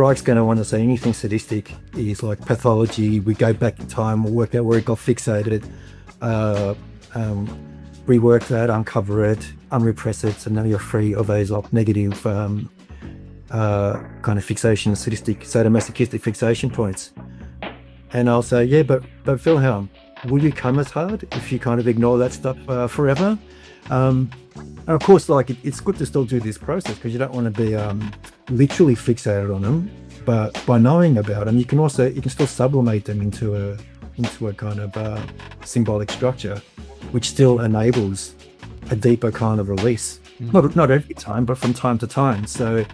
Reich's going to want to say anything sadistic is like pathology. We go back in time, we'll work out where it got fixated, rework that, uncover it, unrepress it, so now you're free of those negative kind of fixation, sadistic, sadomasochistic fixation points. And I'll say, yeah, but Wilhelm, will you come as hard if you kind of ignore that stuff forever? And of course, like it's good to still do this process because you don't want to be literally fixated on them. But by knowing about them, you can still sublimate them into a kind of symbolic structure, which still enables a deeper kind of release. Not every time, but from time to time. So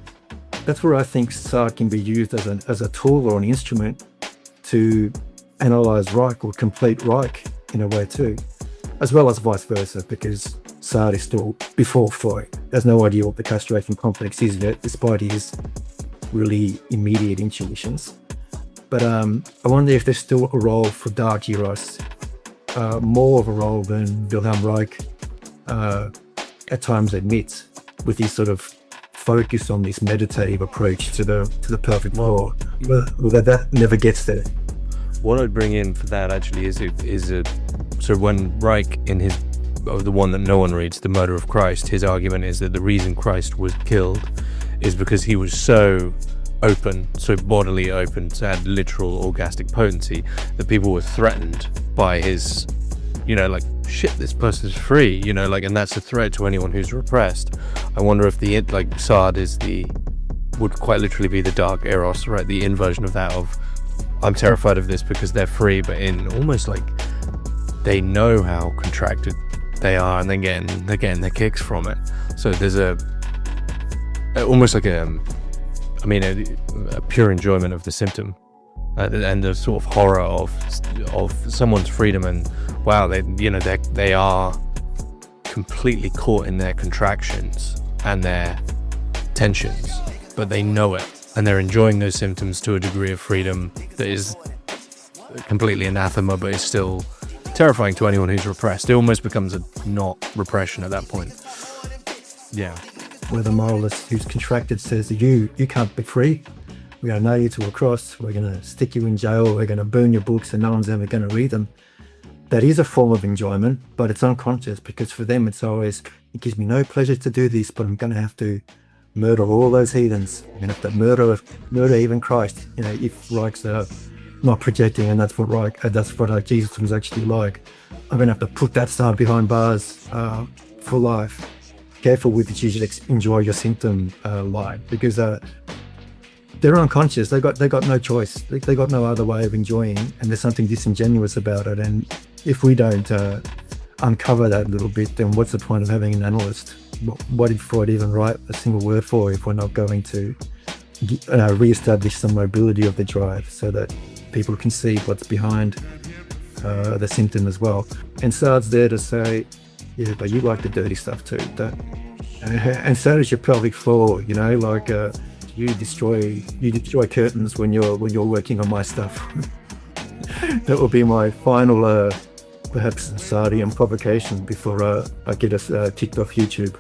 that's where I think Sade can be used as a tool or an instrument to analyze Reich or complete Reich in a way too, as well as vice versa, because Sade is still before Freud. There's no idea what the castration complex is yet, despite his really immediate intuitions. But I wonder if there's still a role for dark Eros, more of a role than Wilhelm Reich at times admits, with his sort of focus on this meditative approach to the perfect law. Well, that never gets there. What I'd bring in for that actually is so when Reich in his, the one that no one reads, The Murder of Christ, his argument is that the reason Christ was killed is because he was so open, so bodily open, so had literal orgastic potency that people were threatened by his, like, shit, this person's free, and that's a threat to anyone who's repressed. I wonder if Sade would quite literally be the dark Eros, right? The inversion of that of, I'm terrified of this because they're free, but in almost like they know how contracted they are and they're getting their kicks from it. So there's almost like a pure enjoyment of the symptom and the sort of horror of someone's freedom, and wow, they are completely caught in their contractions and their tensions, but they know it, and they're enjoying those symptoms to a degree of freedom that is completely anathema, but is still terrifying to anyone who's repressed. It almost becomes a not repression at that point. Yeah. Where the moralist who's contracted says, you can't be free. We're going to nail you to a cross. We're going to stick you in jail. We're going to burn your books and no one's ever going to read them. That is a form of enjoyment, but it's unconscious, because for them it's always, it gives me no pleasure to do this, but I'm going to have to murder all those heathens. I'm going to have to murder even Christ. If Reich's not projecting, and that's what Jesus was actually like. I'm going to have to put that star behind bars for life. Careful with which you should enjoy your symptom line, because they're unconscious. They got no choice. They got no other way of enjoying, and there's something disingenuous about it. And if we don't uncover that a little bit, then what's the point of having an analyst? What did Freud even write a single word for if we're not going to re-establish some mobility of the drive so that people can see what's behind the symptom as well? And Sade's there to say, yeah, but you like the dirty stuff too. And so does your pelvic floor, you destroy curtains when you're working on my stuff. That will be my final perhaps Sardian provocation before I get us kicked off YouTube.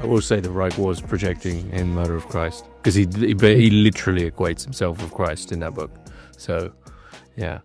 I will say that Reich was projecting in Murder of Christ, because he literally equates himself with Christ in that book. So yeah.